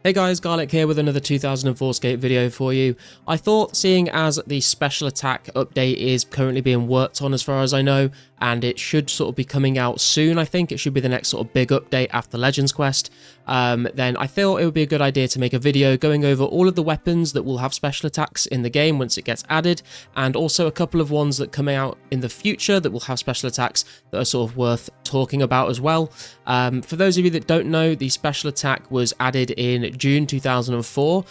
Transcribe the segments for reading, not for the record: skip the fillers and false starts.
Hey guys, Garlic here with another 2004scape video for you. I thought, seeing as the special attack update is currently being worked on as far as I know, and it should sort of be coming out soon, I think. It should be the next sort of big update after Legends Quest. Then I thought it would be a good idea to make a video going over all of the weapons that will have special attacks in the game once it gets added, and also a couple of ones that come out in the future that will have special attacks that are sort of worth talking about as well. For those of you that don't know, the special attack was added in June 2004,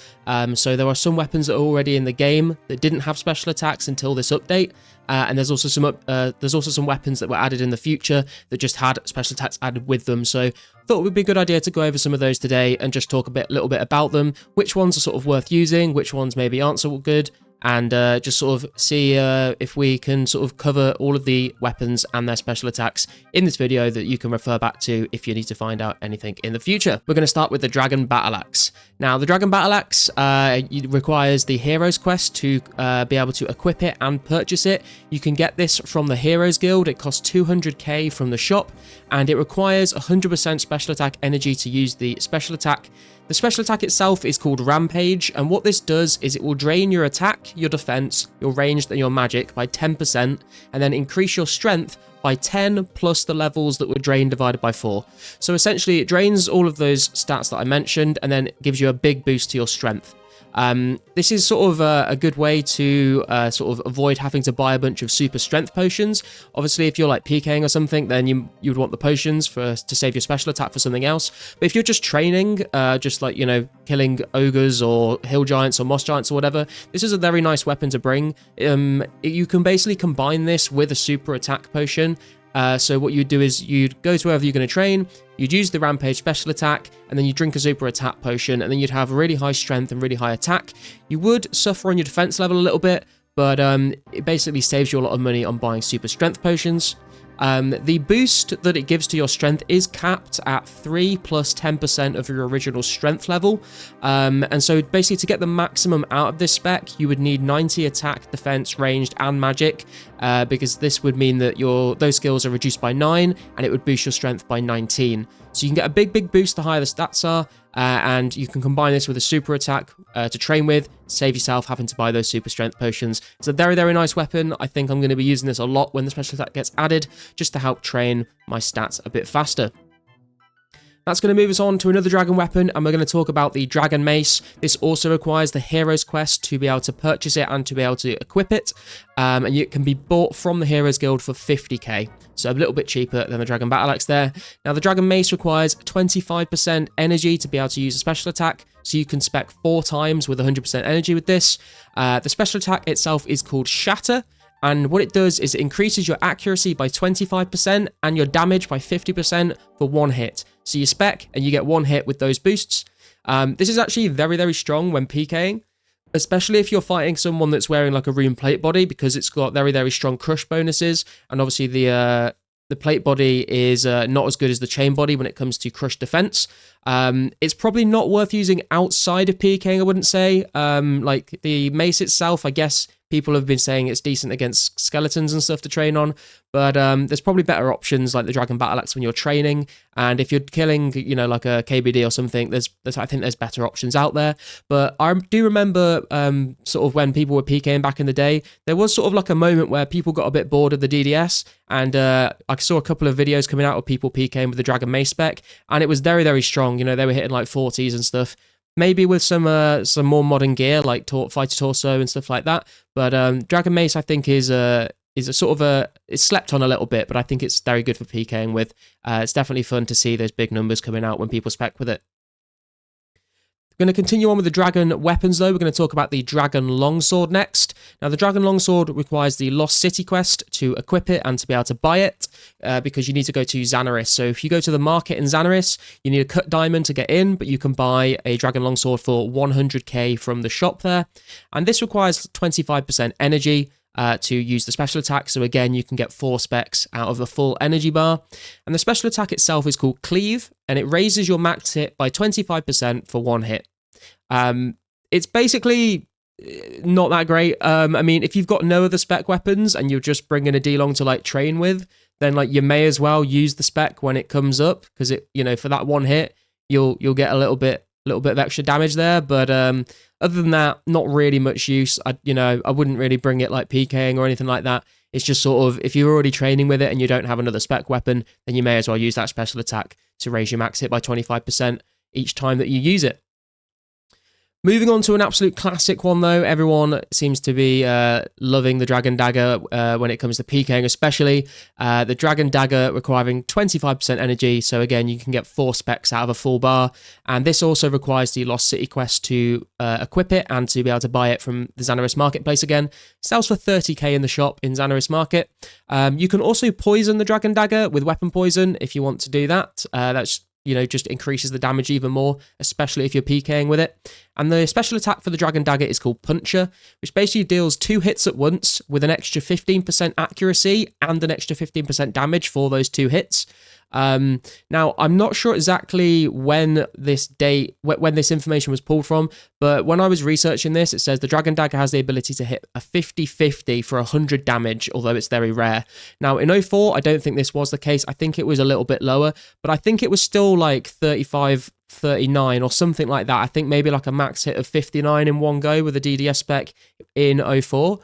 so there are some weapons that are already in the game that didn't have special attacks until this update, and there's also some weapons that were added in the future that just had special attacks added with them. So thought it would be a good idea to go over some of those today and just talk a little bit about them, which ones are sort of worth using, which ones maybe aren't so good, and just sort of see if we can sort of cover all of the weapons and their special attacks in this video that you can refer back to if you need to find out anything in the future. We're going to start with the Dragon Battleaxe. Now, the Dragon Battleaxe requires the Heroes quest to be able to equip it and purchase it. You can get this from the Heroes Guild. It costs 200k from the shop, and it requires 100% special attack energy to use the special attack. The special attack itself is called Rampage, and what this does is it will drain your attack, your defense, your ranged and your magic by 10%, and then increase your strength by 10 plus the levels that were drained divided by 4. So essentially it drains all of those stats that I mentioned and then gives you a big boost to your strength. This is sort of a good way to sort of avoid having to buy a bunch of super strength potions. Obviously, if you're like PKing or something, then you would want the potions to save your special attack for something else. But if you're just training, just like, you know, killing ogres or hill giants or moss giants or whatever, this is a very nice weapon to bring. You can basically combine this with a super attack potion. So what you'd do is you'd go to wherever you're going to train, you'd use the Rampage special attack, and then you drink a super attack potion, and then you'd have really high strength and really high attack. You would suffer on your defense level a little bit, but it basically saves you a lot of money on buying super strength potions. The boost that it gives to your strength is capped at 3 plus 10% of your original strength level. And so basically to get the maximum out of this spec, you would need 90 attack, defense, ranged, and magic, because this would mean that those skills are reduced by 9, and it would boost your strength by 19. So you can get a big boost the higher the stats are, and you can combine this with a super attack to train with, save yourself having to buy those super strength potions. It's a very nice weapon. I think I'm going to be using this a lot when the special attack gets added, just to help train my stats a bit faster. That's going to move us on to another dragon weapon, and we're going to talk about the Dragon Mace. This also requires the Heroes quest to be able to purchase it and to be able to equip it, and it can be bought from the Heroes Guild for 50k, so a little bit cheaper than the Dragon Battleaxe there. Now, the Dragon Mace requires 25% energy to be able to use a special attack, so you can spec 4 times with 100% energy with this. The special attack itself is called Shatter, and what it does is it increases your accuracy by 25% and your damage by 50% for 1 hit. So you spec and you get 1 hit with those boosts. This is actually very strong when PKing, especially if you're fighting someone that's wearing like a Rune plate body, because it's got very strong crush bonuses, and obviously the plate body is not as good as the chain body when it comes to crush defense. It's probably not worth using outside of PKing, I wouldn't say. Like the mace itself, I guess people have been saying it's decent against skeletons and stuff to train on, but there's probably better options like the Dragon Battleaxe when you're training, and if you're killing, you know, like a KBD or something, I think there's better options out there. But I do remember sort of when people were PKing back in the day, there was sort of like a moment where people got a bit bored of the DDS, and I saw a couple of videos coming out of people PKing with the Dragon Mace spec, and it was very strong. You know, they were hitting like 40s and stuff. Maybe with some more modern gear like Fighter Torso and stuff like that. But Dragon Mace, I think, is a sort of it's slept on a little bit, but I think it's very good for PKing with. It's definitely fun to see those big numbers coming out when people spec with it. We're going to continue on with the dragon weapons though. We're going to talk about the Dragon Longsword next. Now, the Dragon Longsword requires the Lost City quest to equip it and to be able to buy it, because you need to go to Xanaris. So if you go to the market in Xanaris, you need a cut diamond to get in, but you can buy a Dragon Longsword for 100k from the shop there. And this requires 25% energy to use the special attack. So again, you can get 4 specs out of the full energy bar. And the special attack itself is called Cleave, and it raises your max hit by 25% for 1 hit. It's basically not that great. I mean, if you've got no other spec weapons and you're just bringing a D-Long to like train with, then like you may as well use the spec when it comes up, because it, you know, for that 1 hit, you'll get a little bit little bit of extra damage there, but other than that, not really much use. I wouldn't really bring it like PKing or anything like that. It's just sort of, if you're already training with it and you don't have another spec weapon, then you may as well use that special attack to raise your max hit by 25% each time that you use it. Moving on to an absolute classic one though, everyone seems to be loving the Dragon Dagger when it comes to PKing especially. The Dragon Dagger requiring 25% energy, so again you can get 4 specs out of a full bar, and this also requires the Lost City quest to equip it and to be able to buy it from the Xanaris Marketplace again. Sells for 30k in the shop in Xanaris Market. You can also poison the Dragon Dagger with weapon poison if you want to do that. That's just increases the damage even more, especially if you're PKing with it. And the special attack for the Dragon Dagger is called Puncher, which basically deals 2 hits at once with an extra 15% accuracy and an extra 15% damage for those 2 hits. Now, I'm not sure exactly when this information was pulled from, but when I was researching this, it says the Dragon Dagger has the ability to hit a 50-50 for 100 damage, although it's very rare. Now, in 04, I don't think this was the case. I think it was a little bit lower, but I think it was still like 35, 39 or something like that. I think maybe like a max hit of 59 in one go with a DDS spec in 04,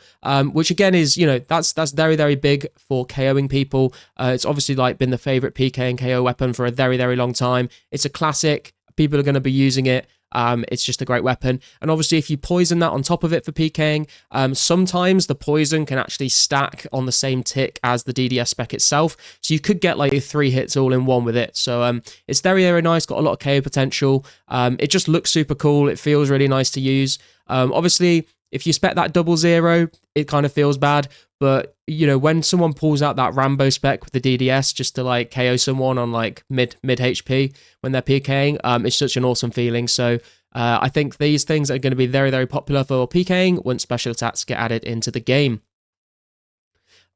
which again is, that's very, very big for KOing people. It's obviously like been the favorite PK and KO weapon for a very, very long time. It's a classic. People are going to be using it. It's just a great weapon. And obviously, if you poison that on top of it for PKing, sometimes the poison can actually stack on the same tick as the DDS spec itself. So you could get like 3 hits all in one with it. So it's very, very nice. Got a lot of KO potential. It just looks super cool. It feels really nice to use. Obviously, if you spec that 00, it kind of feels bad. But, when someone pulls out that Rambo spec with the DDS just to like KO someone on like mid HP when they're PKing, it's such an awesome feeling. So I think these things are going to be very, very popular for PKing once special attacks get added into the game.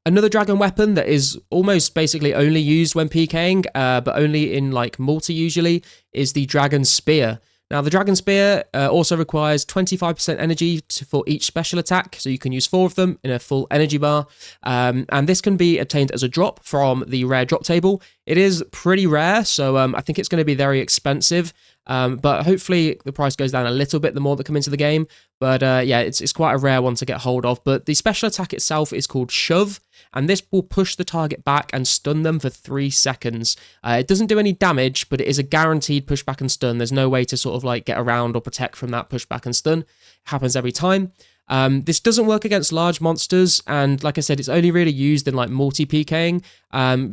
Another dragon weapon that is almost basically only used when PKing, but only in like multi usually, is the Dragon Spear. Now, the Dragon Spear also requires 25% energy for each special attack, so you can use 4 of them in a full energy bar, and this can be obtained as a drop from the rare drop table. It is pretty rare, so I think it's going to be very expensive, but hopefully the price goes down a little bit the more that come into the game. But yeah, it's quite a rare one to get hold of. But the special attack itself is called Shove, and this will push the target back and stun them for 3 seconds. It doesn't do any damage, but it is a guaranteed pushback and stun. There's no way to sort of like get around or protect from that pushback and stun. It happens every time. This doesn't work against large monsters, and like I said, it's only really used in like multi-PKing,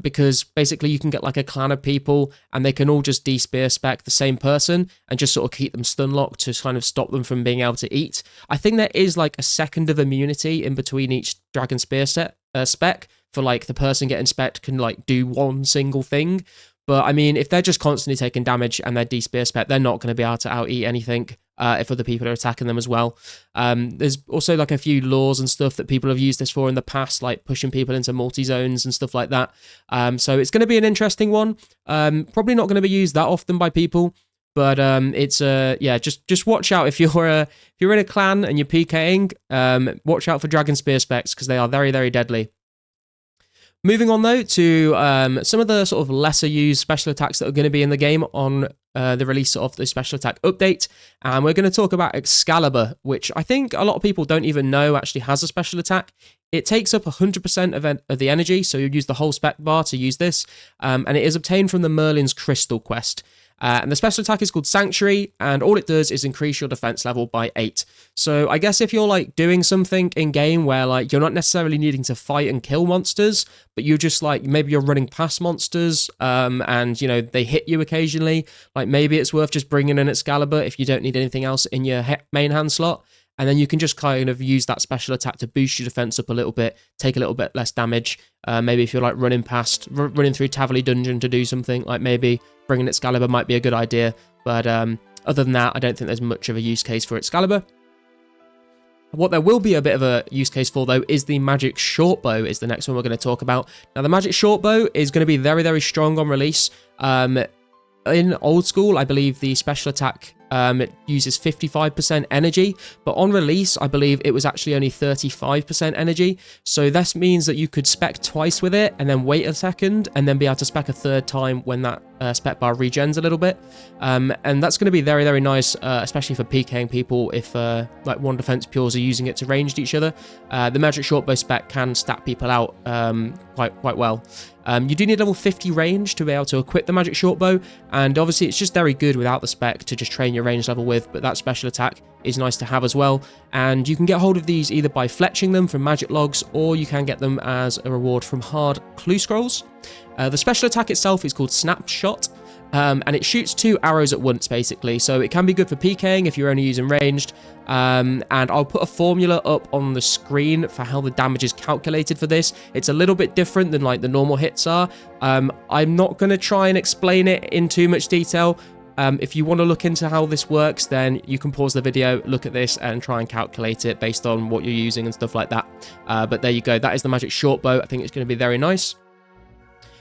because basically you can get like a clan of people and they can all just de-spear spec the same person and just sort of keep them stun locked to kind of stop them from being able to eat. I think there is like a second of immunity in between each Dragon Spear spec for like the person getting spec can like do one single thing. But I mean, if they're just constantly taking damage and they're de-spear spec, they're not going to be able to out-eat anything if other people are attacking them as well. There's also like a few laws and stuff that people have used this for in the past, like pushing people into multi-zones and stuff like that. So it's going to be an interesting one. Probably not going to be used that often by people, but it's yeah, just watch out if you're in a clan and you're PKing. Watch out for Dragon Spear specs because they are very, very deadly. Moving on though to some of the sort of lesser used special attacks that are going to be in the game on the release of the special attack update, and we're going to talk about Excalibur, which I think a lot of people don't even know actually has a special attack. It takes up 100% of the energy, so you use the whole spec bar to use this, and it is obtained from the Merlin's Crystal quest. And the special attack is called Sanctuary, and all it does is increase your defense level by 8. So I guess if you're like doing something in game where like you're not necessarily needing to fight and kill monsters, but you just like maybe you're running past monsters, and you know they hit you occasionally, like maybe it's worth just bringing in Excalibur if you don't need anything else in your main hand slot. And then you can just kind of use that special attack to boost your defense up a little bit, take a little bit less damage. Maybe if you're like running through Taverley Dungeon to do something, like maybe bringing Excalibur might be a good idea. But other than that, I don't think there's much of a use case for Excalibur. What there will be a bit of a use case for, though, is the Magic Shortbow is the next one we're going to talk about. Now, the Magic Shortbow is going to be very, very strong on release. In old school, I believe the special attack It uses 55% energy, but on release, I believe it was actually only 35% energy. So this means that you could spec twice with it and then wait a second and then be able to spec a third time when that spec bar regens a little bit. And that's going to be very, very nice, especially for PKing people if like one defense pures are using it to ranged each other. The magic shortbow spec can stat people out quite well. You do need level 50 range to be able to equip the magic shortbow, and obviously it's just very good without the spec to just train your range level with, but that special attack is nice to have as well. And you can get hold of these either by fletching them from magic logs, or you can get them as a reward from hard clue scrolls. The special attack itself is called Snapshot, and it shoots 2 arrows at once basically, so it can be good for PKing if you're only using ranged. And I'll put a formula up on the screen for how the damage is calculated for this. It's a little bit different than like the normal hits are. I'm not going to try and explain it in too much detail. If you want to look into how this works, then you can pause the video, look at this, and try and calculate it based on what you're using and stuff like that. But there you go. That is the magic shortbow. I think it's going to be very nice.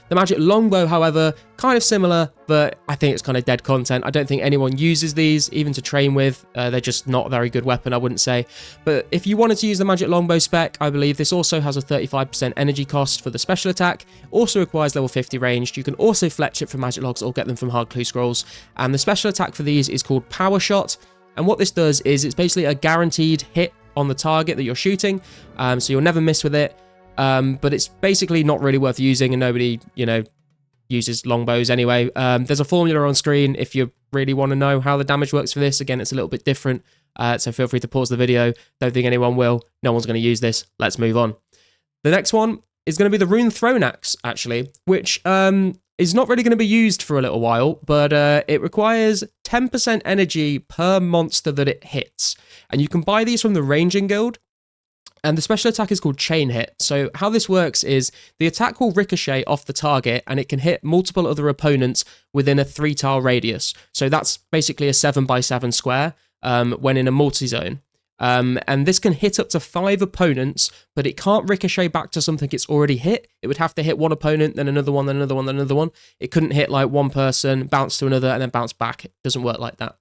The magic longbow, however, kind of similar, but I think it's kind of dead content. I don't think anyone uses these, even to train with. They're just not a very good weapon, I wouldn't say. But if you wanted to use the magic longbow spec, I believe this also has a 35% energy cost for the special attack. Also requires level 50 ranged. You can also fletch it from magic logs or get them from hard clue scrolls. And the special attack for these is called Power Shot. And what this does is it's basically a guaranteed hit on the target that you're shooting. So you'll never miss with it. But it's basically not really worth using, and nobody, uses longbows anyway. There's a formula on screen if you really want to know how the damage works for this. Again, it's a little bit different, so feel free to pause the video. Don't think anyone will. No one's going to use this. Let's move on. The next one is going to be the Rune thrownaxe, actually, which is not really going to be used for a little while, but it requires 10% energy per monster that it hits. And you can buy these from the Ranging Guild. And the special attack is called Chain Hit. So how this works is the attack will ricochet off the target, and it can hit multiple other opponents within a 3-tile radius. So that's basically a 7x7 square when in a multi-zone. And this can hit up to 5 opponents, but it can't ricochet back to something it's already hit. It would have to hit one opponent, then another one, then another one, then another one. It couldn't hit like one person, bounce to another, and then bounce back. It doesn't work like that.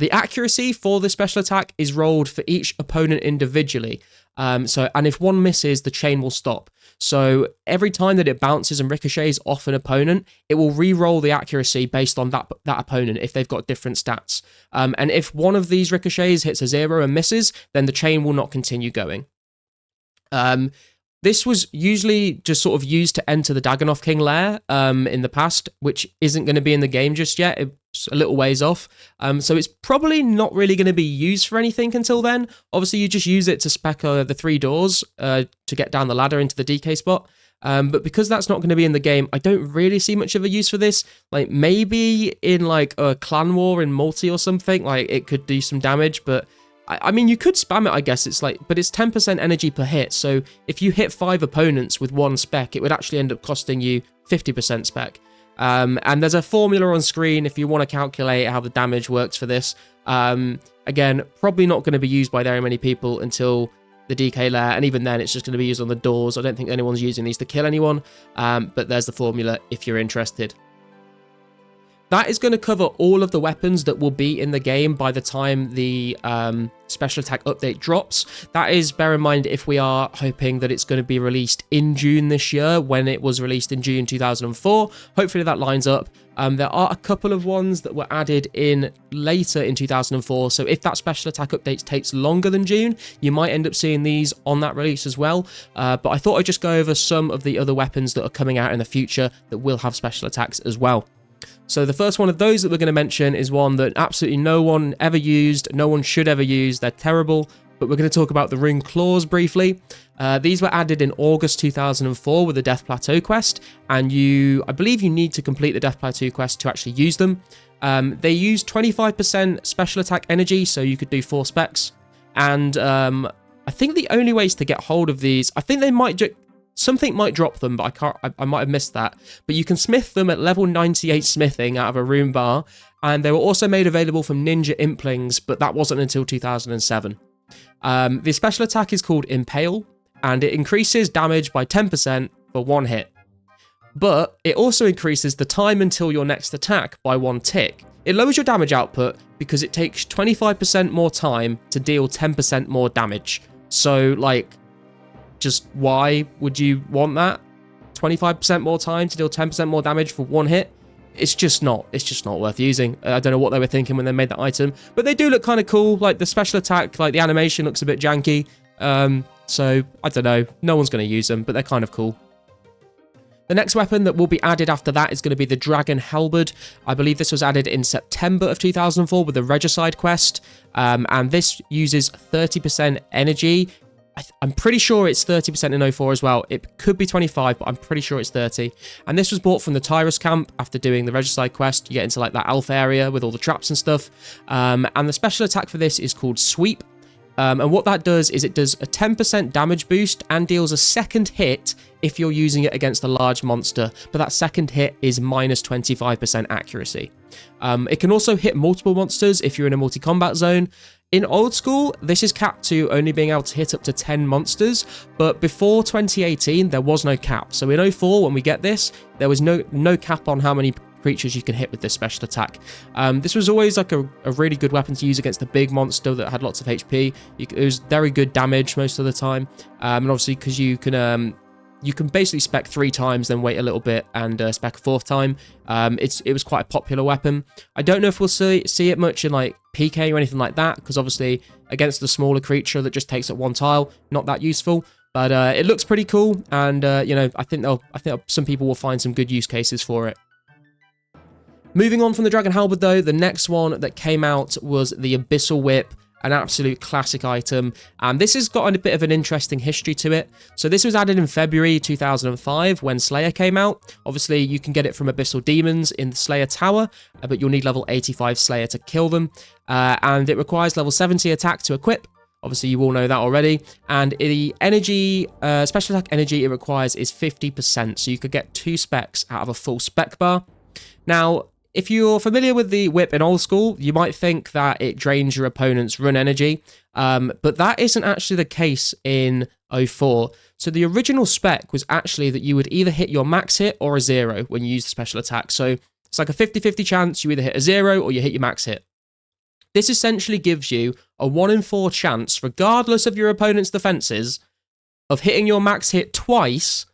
The accuracy for this special attack is rolled for each opponent individually. And if one misses, the chain will stop. So every time that it bounces and ricochets off an opponent, it will re-roll the accuracy based on that opponent if they've got different stats. And if one of these ricochets hits a 0 and misses, then the chain will not continue going. This was usually just sort of used to enter the Dagonoth King lair in the past, which isn't going to be in the game just yet. It's a little ways off. So it's probably not really going to be used for anything until then. Obviously, you just use it to spec the 3 doors to get down the ladder into the DK spot. But because that's not going to be in the game, I don't really see much of a use for this. Like maybe in like a clan war in multi or something, like it could do some damage, but I mean, you could spam it, I guess. It's like, but it's 10% energy per hit. So if you hit 5 opponents with 1 spec, it would actually end up costing you 50% spec. And there's a formula on screen if you want to calculate how the damage works for this. Again, probably not going to be used by very many people until the DK lair, and even then it's just going to be used on the doors. I don't think anyone's using these to kill anyone, but there's the formula if you're interested. That is going to cover all of the weapons that will be in the game by the time the special attack update drops. That is, bear in mind, if we are hoping that it's going to be released in June this year, when it was released in June 2004. Hopefully that lines up. There are a couple of ones that were added in later in 2004, so if that special attack update takes longer than June, you might end up seeing these on that release as well. But I thought I'd just go over some of the other weapons that are coming out in the future that will have special attacks as well. So the first one of those that we're going to mention is one that absolutely no one ever used, no one should ever use. They're terrible, but we're going to talk about the Rune Claws briefly. These were added in August 2004 with the Death Plateau quest, and I believe you need to complete the Death Plateau quest to actually use them. They use 25% special attack energy, so you could do 4 specs. And I think the only ways to get hold of these, I think they might something might drop them, but I might have missed that. But you can smith them at level 98 smithing out of a rune bar, and they were also made available from Ninja Implings, but that wasn't until 2007. The special attack is called Impale, and it increases damage by 10% for 1 hit. but it also increases the time until your next attack by 1 tick. It lowers your damage output because it takes 25% more time to deal 10% more damage. So, like, just why would you want that? 25% more time to deal 10% more damage for 1 hit? It's just not worth using. I don't know what they were thinking when they made that item, but they do look kind of cool. Like, the special attack, like, the animation looks a bit janky. So, I don't know. No one's going to use them, but they're kind of cool. The next weapon that will be added after that is going to be the Dragon Halberd. I believe this was added in September of 2004 with the Regicide quest, and this uses 30% energy. I'm pretty sure it's 30% in 04 as well. It could be 25, but I'm pretty sure it's 30. And this was bought from the Tyrus camp after doing the Regicide quest. You get into like that alpha area with all the traps and stuff. And the special attack for this is called Sweep. And what that does is it does a 10% damage boost and deals a second hit if you're using it against a large monster, but that second hit is minus 25% accuracy. It can also hit multiple monsters if you're in a multi-combat zone. In old school, this is capped to only being able to hit up to 10 monsters, but before 2018, there was no cap. So in 04, when we get this, there was no cap on how many creatures you can hit with this special attack. This was always like a really good weapon to use against a big monster that had lots of HP. It was very good damage most of the time, and obviously because you can basically spec 3 times, then wait a little bit and spec a 4th time. It was quite a popular weapon. I don't know if we'll see it much in like PK or anything like that, because obviously against the smaller creature that just takes up 1 tile, not that useful. But it looks pretty cool, and you know, I think some people will find some good use cases for it. Moving on from the Dragon Halberd though, the next one that came out was the Abyssal Whip, an absolute classic item, and this has got a bit of an interesting history to it. So this was added in February 2005 when Slayer came out. Obviously you can get it from Abyssal Demons in the Slayer Tower, but you'll need level 85 Slayer to kill them, and it requires level 70 attack to equip. Obviously, you all know that already. And the energy, special attack energy it requires is 50%, so you could get 2 specs out of a full spec bar. Now, if you're familiar with the whip in old school, you might think that it drains your opponent's run energy, but that isn't actually the case in 04. So the original spec was actually that you would either hit your max hit or a 0 when you use the special attack. So it's like a 50-50 chance you either hit a 0 or you hit your max hit. This essentially gives you a 1 in 4 chance, regardless of your opponent's defenses, of hitting your max hit twice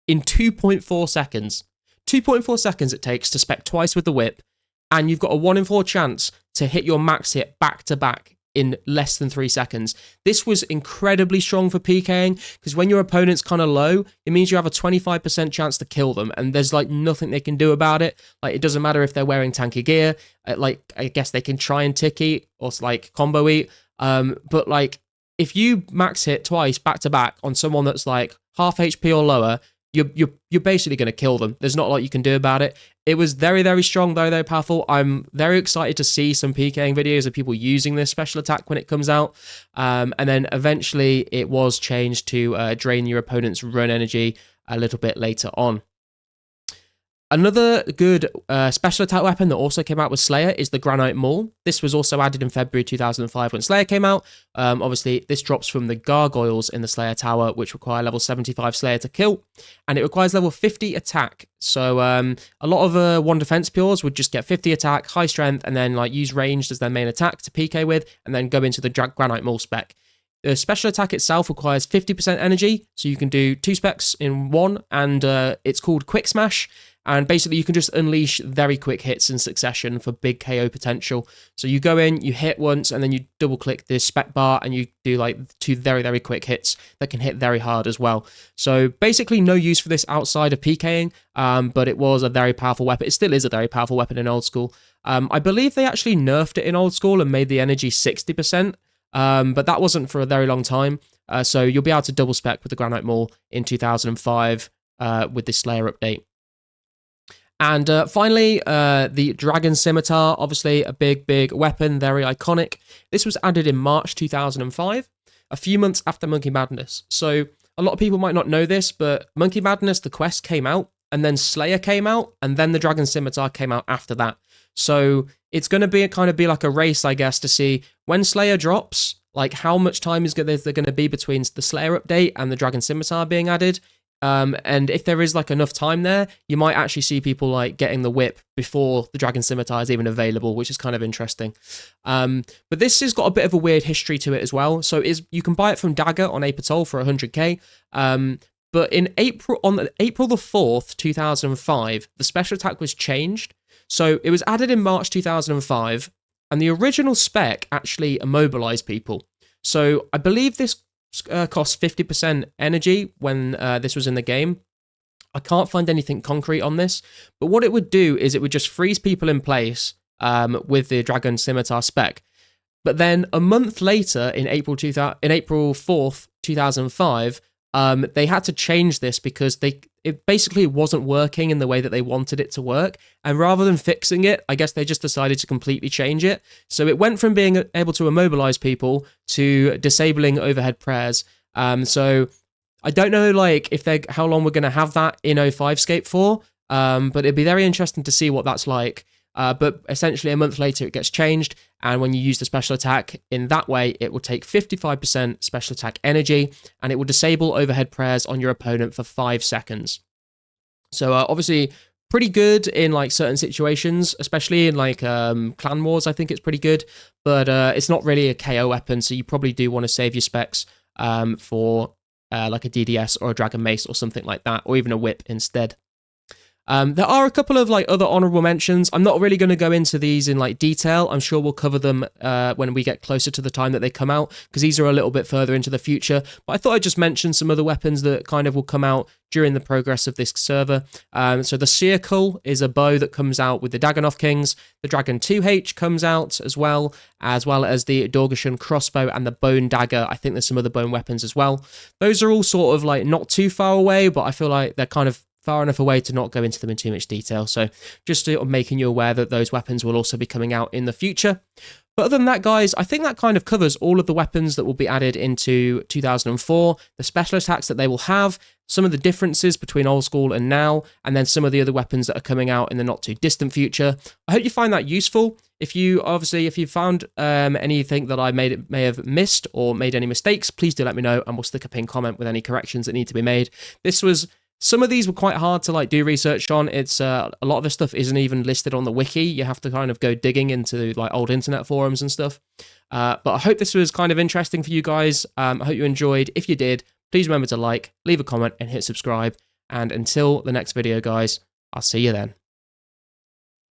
in 2.4 seconds. 2.4 seconds it takes to spec twice with the whip, and you've got a 1 in 4 chance to hit your max hit back to back in less than 3 seconds. This was incredibly strong for PKing, because when your opponent's kind of low, it means you have a 25% chance to kill them, and there's like nothing they can do about it. Like, it doesn't matter if they're wearing tanky gear, like, I guess they can try and tick eat or like combo eat, but like, if you max hit twice back to back on someone that's like half HP or lower, you're basically going to kill them. There's not a lot you can do about it. It was very, very strong, very, very powerful. I'm very excited to see some PKing videos of people using this special attack when it comes out. And then eventually it was changed to drain your opponent's run energy a little bit later on. Another good special attack weapon that also came out with Slayer is the granite maul. This was also added in February 2005 when Slayer came out. Obviously, this drops from the gargoyles in the Slayer Tower, which require level 75 Slayer to kill, and it requires level 50 attack. So a lot of 1 defense pures would just get 50 attack, high strength, and then like use ranged as their main attack to PK with, and then go into the granite maul spec. The special attack itself requires 50% energy, so you can do 2 specs in 1, and it's called Quick Smash. And basically, you can just unleash very quick hits in succession for big KO potential. So you go in, you hit once, and then you double-click the spec bar, and you do like 2 very, very quick hits that can hit very hard as well. So basically, no use for this outside of PKing, but it was a very powerful weapon. It still is a very powerful weapon in old school. I believe they actually nerfed it in old school and made the energy 60%, but that wasn't for a very long time. So you'll be able to double spec with the granite maul in 2005 with this Slayer update. And finally, the Dragon Scimitar, obviously a big, big weapon, very iconic. This was added in March 2005, a few months after Monkey Madness. So a lot of people might not know this, but Monkey Madness, the quest came out, and then Slayer came out, and then the Dragon Scimitar came out after that. So it's going to be kind of be like a race, I guess, to see when Slayer drops, like how much time is there going to be between the Slayer update and the Dragon Scimitar being added. And if there is like enough time there, you might actually see people like getting the whip before the dragon scimitar is even available, which is kind of interesting. But this has got a bit of a weird history to it as well. So you can buy it from Dagger on Abyssal for 100k. But on April the 4th, 2005, the special attack was changed. So it was added in March 2005, and the original spec actually immobilized people. So I believe this cost 50% energy when this was in the game. I can't find anything concrete on this, but what it would do is it would just freeze people in place with the Dragon Scimitar spec. But then a month later, in April 4th, 2005, they had to change this because it basically wasn't working in the way that they wanted it to work. And rather than fixing it, I guess they just decided to completely change it. So it went from being able to immobilize people to disabling overhead prayers. So I don't know how long we're going to have that in 2005scape for, but it'd be very interesting to see what that's like. But essentially a month later it gets changed, and when you use the special attack in that way, it will take 55% special attack energy, and it will disable overhead prayers on your opponent for 5 seconds. So obviously pretty good in like certain situations, especially in like clan wars. I think it's pretty good, but it's not really a KO weapon, so you probably do want to save your specs for like a DDS or a dragon mace or something like that, or even a whip instead. There are a couple of like other honorable mentions. I'm not really going to go into these in like detail. I'm sure we'll cover them when we get closer to the time that they come out, because these are a little bit further into the future. But I thought I'd just mention some other weapons that kind of will come out during the progress of this server. So the Circle is a bow that comes out with the Dagonoth Kings. The Dragon 2H comes out as well as the Dorgashan crossbow and the Bone Dagger. I think there's some other bone weapons as well. Those are all sort of like not too far away, but I feel like they're kind of far enough away to not go into them in too much detail. So just sort of making you aware that those weapons will also be coming out in the future. But other than that, guys, I think that kind of covers all of the weapons that will be added into 2004, the special attacks that they will have, some of the differences between old school and now, and then some of the other weapons that are coming out in the not too distant future. I hope you find that useful. If you found anything that I may have missed or made any mistakes, please do let me know, and we'll stick a pinned comment with any corrections that need to be made. Some of these were quite hard to like do research on. It's a lot of this stuff isn't even listed on the wiki. You have to kind of go digging into like old internet forums and stuff. But I hope this was kind of interesting for you guys. I hope you enjoyed. If you did, please remember to like, leave a comment, and hit subscribe. And until the next video, guys, I'll see you then.